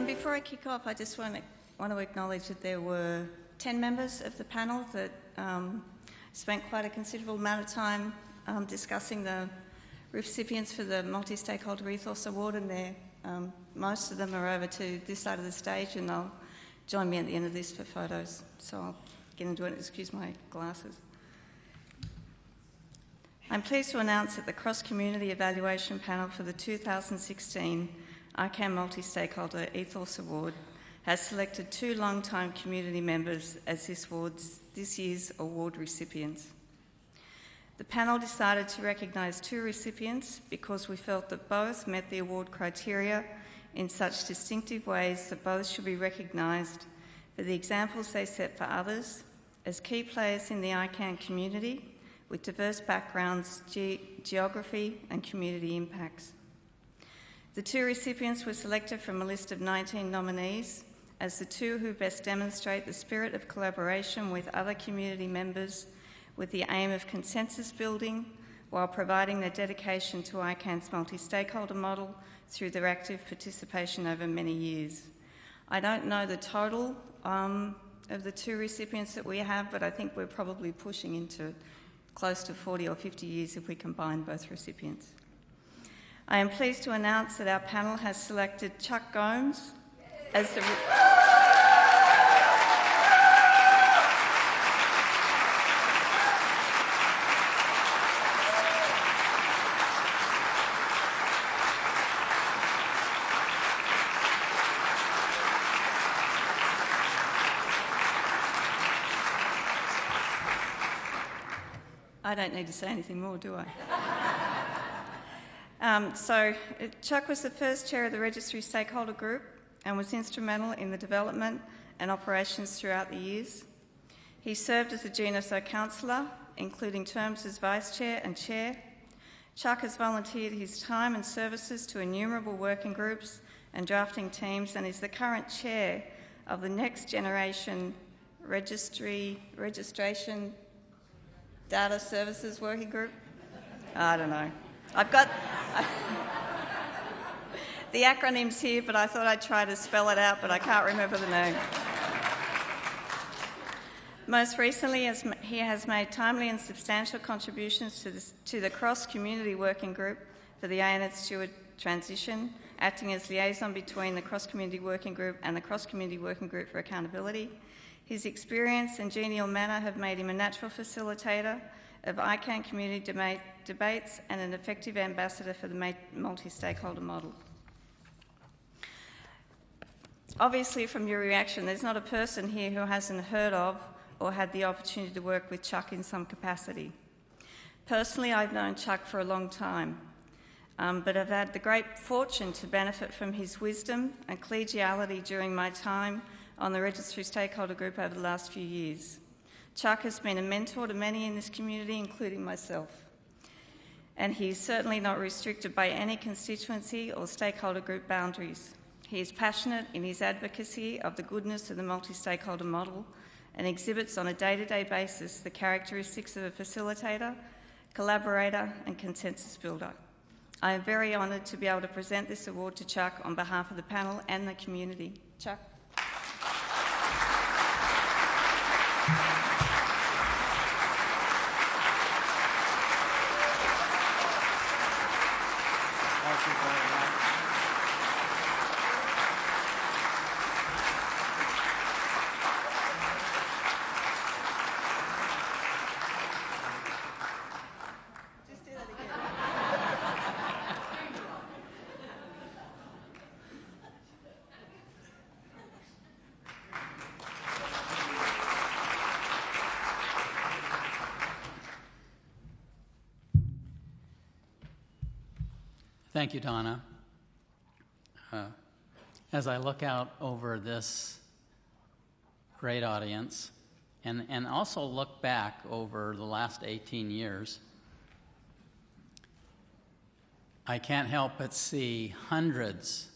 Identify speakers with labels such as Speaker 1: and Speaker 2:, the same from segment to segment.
Speaker 1: Before I kick off, I just want to acknowledge that there were 10 members of the panel that spent quite a considerable amount of time discussing the recipients for the Multistakeholder Ethos Award, and most of them are over to this side of the stage, and they'll join me at the end of this for photos. So I'll get into it. Excuse my glasses. I'm pleased to announce that the Cross-Community Evaluation Panel for the 2016 ICANN Multistakeholder Ethos Award has selected 2 long-time community members as this year's award recipients. The panel decided to recognise 2 recipients because we felt that both met the award criteria in such distinctive ways that both should be recognised for the examples they set for others as key players in the ICANN community with diverse backgrounds, geography and community impacts. The 2 recipients were selected from a list of 19 nominees as the 2 who best demonstrate the spirit of collaboration with other community members with the aim of consensus building while providing their dedication to ICANN's multi-stakeholder model through their active participation over many years. I don't know the total of the 2 recipients that we have, but I think we're probably pushing into close to 40 or 50 years if we combine both recipients. I am pleased to announce that our panel has selected Chuck Gomes as the... I don't need to say anything more, do I? Chuck was the first chair of the Registry Stakeholder Group and was instrumental in the development and operations throughout the years. He served as a GNSO counsellor, including terms as vice chair and chair. Chuck has volunteered his time and services to innumerable working groups and drafting teams and is the current chair of the Next Generation Registration Data Services Working Group. I don't know. I've got the acronym's here, but I thought I'd try to spell it out, but I can't remember the name. Most recently, he has made timely and substantial contributions to the Cross-Community Working Group for the ANZ Steward transition, acting as liaison between the Cross-Community Working Group and the Cross-Community Working Group for Accountability. His experience and genial manner have made him a natural facilitator of ICANN community debates and an effective ambassador for the multi-stakeholder model. Obviously, from your reaction, there's not a person here who hasn't heard of or had the opportunity to work with Chuck in some capacity. Personally, I've known Chuck for a long time, but I've had the great fortune to benefit from his wisdom and collegiality during my time on the Registry Stakeholder Group over the last few years. Chuck has been a mentor to many in this community, including myself, and he's certainly not restricted by any constituency or stakeholder group boundaries. He is passionate in his advocacy of the goodness of the multi-stakeholder model and exhibits on a day-to-day basis the characteristics of a facilitator, collaborator and consensus builder. I am very honoured to be able to present this award to Chuck on behalf of the panel and the community. Chuck.
Speaker 2: Thank you, Donna. As I look out over this great audience and also look back over the last 18 years, I can't help but see hundreds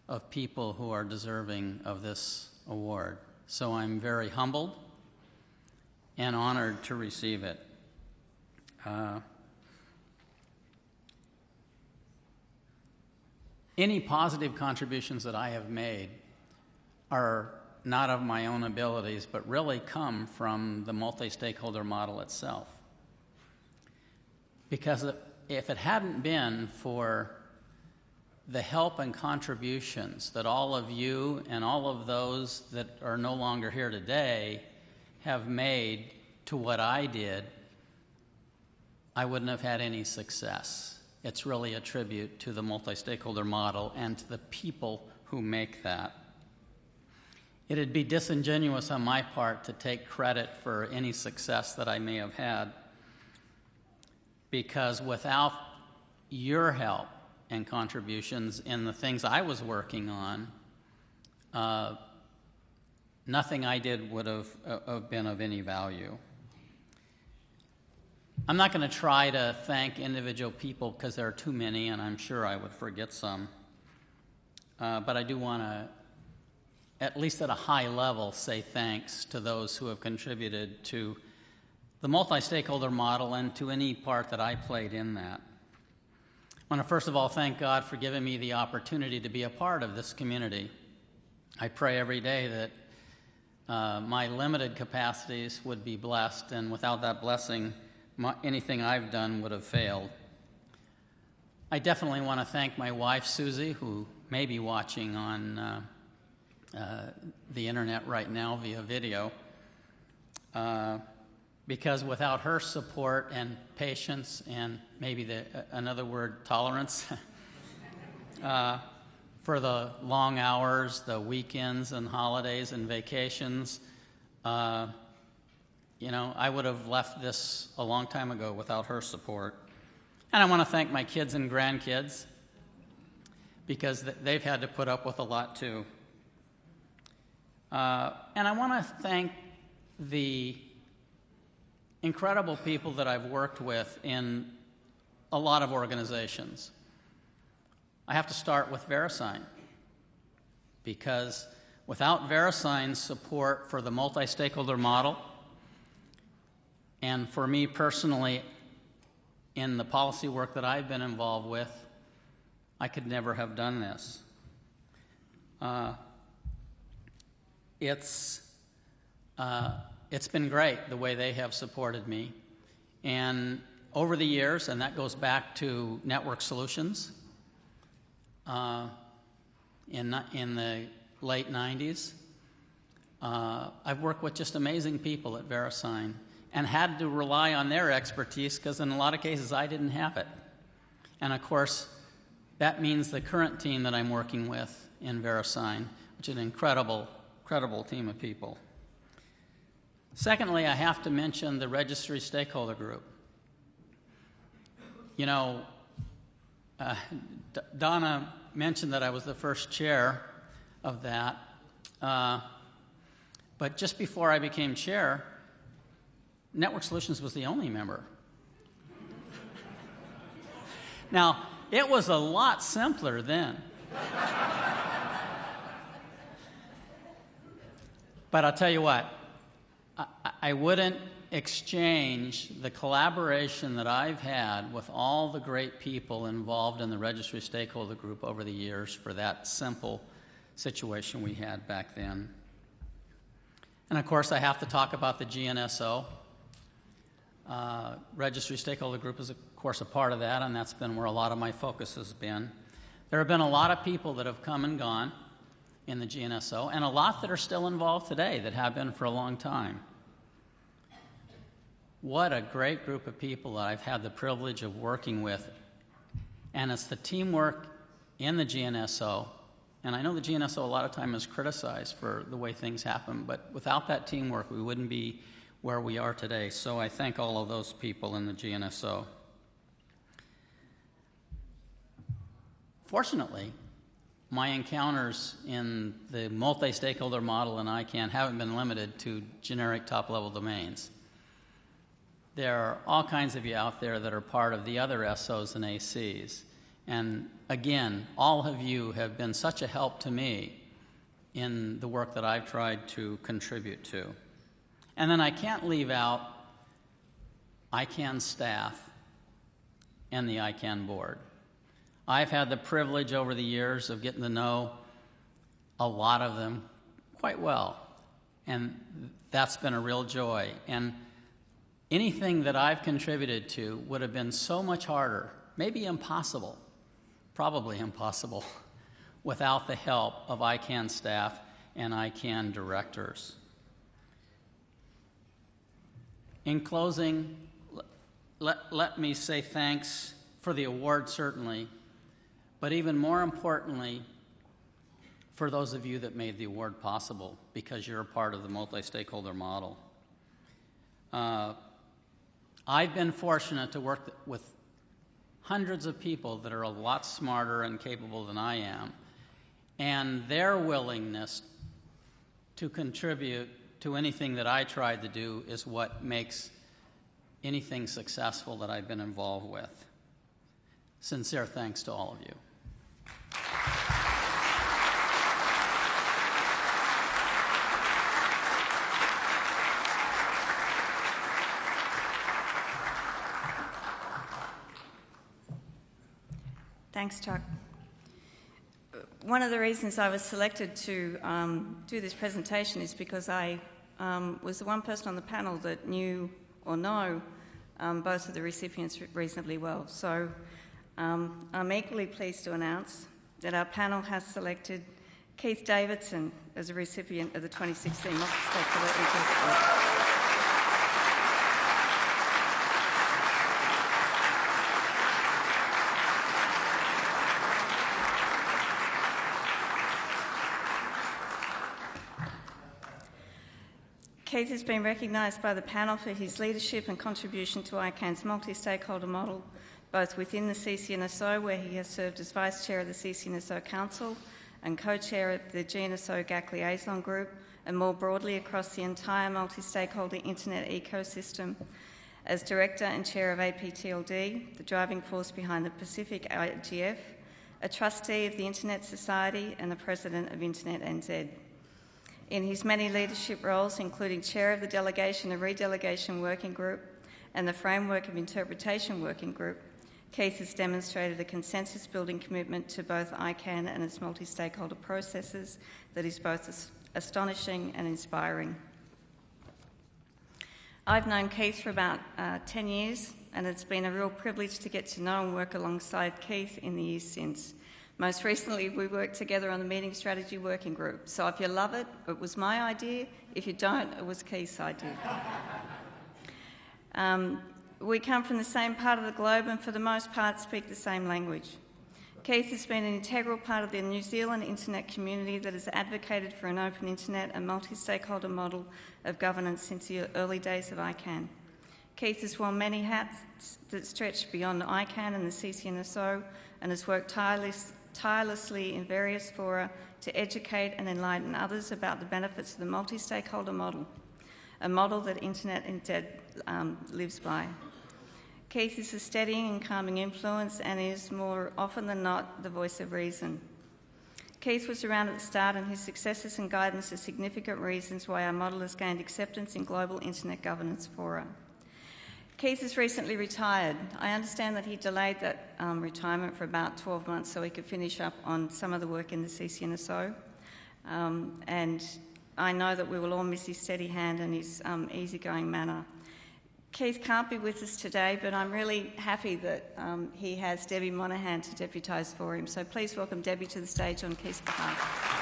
Speaker 2: of people who are deserving of this award. So I'm very humbled and honored to receive it. any positive contributions that I have made are not of my own abilities, but really come from the multi-stakeholder model itself. Because if it hadn't been for the help and contributions that all of you and all of those that are no longer here today have made to what I did, I wouldn't have had any success. It's really a tribute to the multi-stakeholder model and to the people who make that. It'd be disingenuous on my part to take credit for any success that I may have had, because without your help and contributions in the things I was working on, nothing I did would have been of any value. I'm not going to try to thank individual people because there are too many, and I'm sure I would forget some. But I do want to, at least at a high level, say thanks to those who have contributed to the multi-stakeholder model and to any part that I played in that. I want to first of all thank God for giving me the opportunity to be a part of this community. I pray every day that my limited capacities would be blessed, and without that blessing, anything I've done would have failed. I definitely want to thank my wife, Susie, who may be watching on the internet right now via video, because without her support and patience and maybe another word, tolerance, for the long hours, the weekends and holidays and vacations, I would have left this a long time ago without her support. And I want to thank my kids and grandkids, because they've had to put up with a lot too. And I want to thank the incredible people that I've worked with in a lot of organizations. I have to start with VeriSign, because without VeriSign's support for the multi-stakeholder model, and for me personally in the policy work that I've been involved with, I could never have done this. It's been great the way they have supported me. And over the years, and that goes back to Network Solutions in the late 90s, I've worked with just amazing people at VeriSign and had to rely on their expertise, because in a lot of cases I didn't have it. And of course, that means the current team that I'm working with in VeriSign, which is an incredible team of people. Secondly, I have to mention the registry stakeholder group. Donna mentioned that I was the first chair of that, but just before I became chair, Network Solutions was the only member. Now, it was a lot simpler then. But I'll tell you what, I wouldn't exchange the collaboration that I've had with all the great people involved in the registry stakeholder group over the years for that simple situation we had back then. And of course, I have to talk about the GNSO. Registry stakeholder group is, of course, a part of that, and that's been where a lot of my focus has been. There have been a lot of people that have come and gone in the GNSO, and a lot that are still involved today that have been for a long time. What a great group of people that I've had the privilege of working with. And it's the teamwork in the GNSO, and I know the GNSO a lot of time is criticized for the way things happen, but without that teamwork we wouldn't be where we are today. So I thank all of those people in the GNSO. Fortunately, my encounters in the multi-stakeholder model in ICANN haven't been limited to generic top-level domains. There are all kinds of you out there that are part of the other SOs and ACs. And again, all of you have been such a help to me in the work that I've tried to contribute to. And then I can't leave out ICANN staff and the ICANN board. I've had the privilege over the years of getting to know a lot of them quite well, and that's been a real joy. And anything that I've contributed to would have been so much harder, maybe impossible, probably impossible, without the help of ICANN staff and ICANN directors. In closing, let me say thanks for the award, certainly, but even more importantly, for those of you that made the award possible, because you're a part of the multi-stakeholder model. I've been fortunate to work with hundreds of people that are a lot smarter and capable than I am, and their willingness to contribute to anything that I tried to do is what makes anything successful that I've been involved with. Sincere thanks to all of you.
Speaker 1: Thanks, Chuck. One of the reasons I was selected to do this presentation is because I was the one person on the panel that knew or know both of the recipients reasonably well. So I'm equally pleased to announce that our panel has selected Keith Davidson as a recipient of the 2016 Multistakeholder Ethos Award. Keith has been recognised by the panel for his leadership and contribution to ICANN's multi-stakeholder model, both within the CCNSO, where he has served as Vice Chair of the CCNSO Council and Co-Chair of the GNSO GAC Liaison Group, and more broadly across the entire multi-stakeholder internet ecosystem, as Director and Chair of APTLD, the driving force behind the Pacific IGF, a Trustee of the Internet Society and the President of Internet NZ. In his many leadership roles, including Chair of the Delegation and Redelegation Working Group and the Framework of Interpretation Working Group, Keith has demonstrated a consensus-building commitment to both ICANN and its multi-stakeholder processes that is both astonishing and inspiring. I've known Keith for about 10 years, and it's been a real privilege to get to know and work alongside Keith in the years since. Most recently, we worked together on the Meeting Strategy Working Group. So if you love it, it was my idea. If you don't, it was Keith's idea. We come from the same part of the globe and for the most part speak the same language. Keith has been an integral part of the New Zealand internet community that has advocated for an open internet and multi-stakeholder model of governance since the early days of ICANN. Keith has worn many hats that stretch beyond ICANN and the CCNSO and has worked tirelessly in various fora to educate and enlighten others about the benefits of the multi-stakeholder model, a model that Internet NZ lives by. Keith is a steadying and calming influence and is, more often than not, the voice of reason. Keith was around at the start, and his successes and guidance are significant reasons why our model has gained acceptance in global internet governance fora. Keith has recently retired. I understand that he delayed that retirement for about 12 months so he could finish up on some of the work in the CCNSO. And I know that we will all miss his steady hand and his easygoing manner. Keith can't be with us today, but I'm really happy that he has Debbie Monaghan to deputise for him. So please welcome Debbie to the stage on Keith's behalf.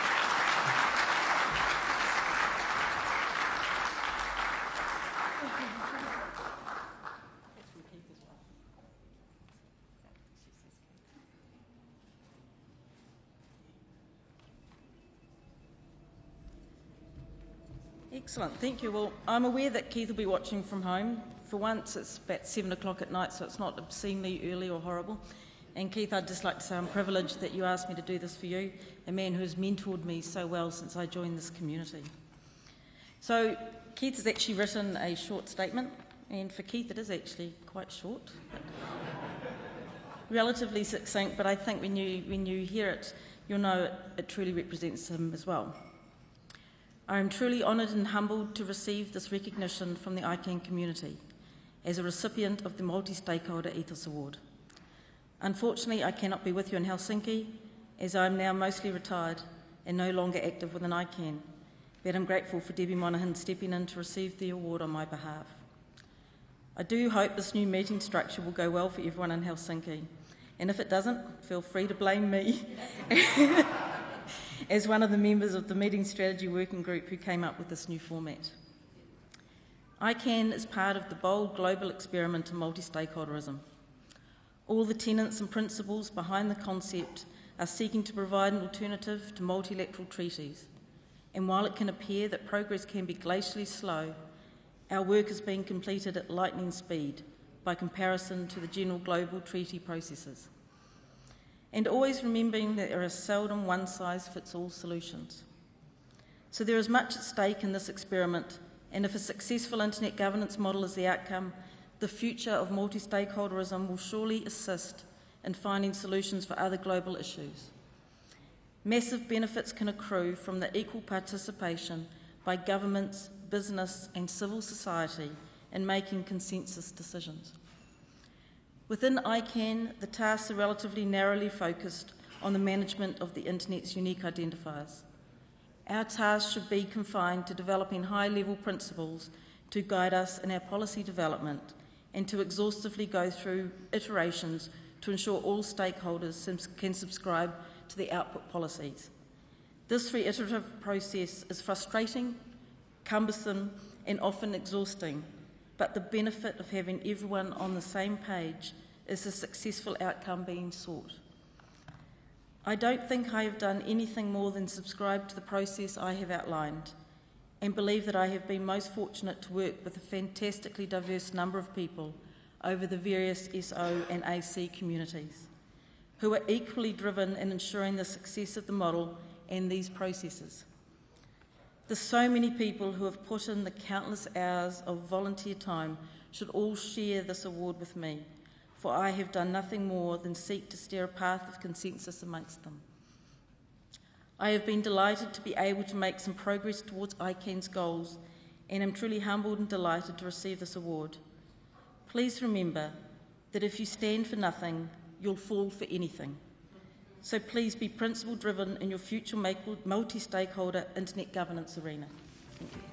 Speaker 3: Excellent, thank you. Well, I'm aware that Keith will be watching from home. For once, it's about 7 o'clock at night, so it's not obscenely early or horrible. And Keith, I'd just like to say I'm privileged that you asked me to do this for you, a man who has mentored me so well since I joined this community. So Keith has actually written a short statement, and for Keith it is actually quite short, relatively succinct, but I think when you hear it, you'll know it truly represents him as well. I am truly honoured and humbled to receive this recognition from the ICANN community as a recipient of the Multi-Stakeholder Ethos Award. Unfortunately, I cannot be with you in Helsinki, as I am now mostly retired and no longer active within ICANN, but I'm grateful for Debbie Monaghan stepping in to receive the award on my behalf. I do hope this new meeting structure will go well for everyone in Helsinki, and if it doesn't, feel free to blame me as one of the members of the Meeting Strategy Working Group who came up with this new format. ICANN is part of the bold global experiment in multi-stakeholderism. All the tenets and principles behind the concept are seeking to provide an alternative to multilateral treaties, and while it can appear that progress can be glacially slow, our work is being completed at lightning speed by comparison to the general global treaty processes. And always remembering that there are seldom one-size-fits-all solutions. So there is much at stake in this experiment, and if a successful internet governance model is the outcome, the future of multi-stakeholderism will surely assist in finding solutions for other global issues. Massive benefits can accrue from the equal participation by governments, business and civil society in making consensus decisions. Within ICANN, the tasks are relatively narrowly focused on the management of the Internet's unique identifiers. Our tasks should be confined to developing high-level principles to guide us in our policy development and to exhaustively go through iterations to ensure all stakeholders can subscribe to the output policies. This reiterative process is frustrating, cumbersome, and often exhausting, but the benefit of having everyone on the same page is the successful outcome being sought. I don't think I have done anything more than subscribe to the process I have outlined, and believe that I have been most fortunate to work with a fantastically diverse number of people over the various SO and AC communities, who are equally driven in ensuring the success of the model and these processes. The so many people who have put in the countless hours of volunteer time should all share this award with me, for I have done nothing more than seek to steer a path of consensus amongst them. I have been delighted to be able to make some progress towards ICANN's goals, and am truly humbled and delighted to receive this award. Please remember that if you stand for nothing, you'll fall for anything. So please be principle-driven in your future multi-stakeholder internet governance arena. Thank you.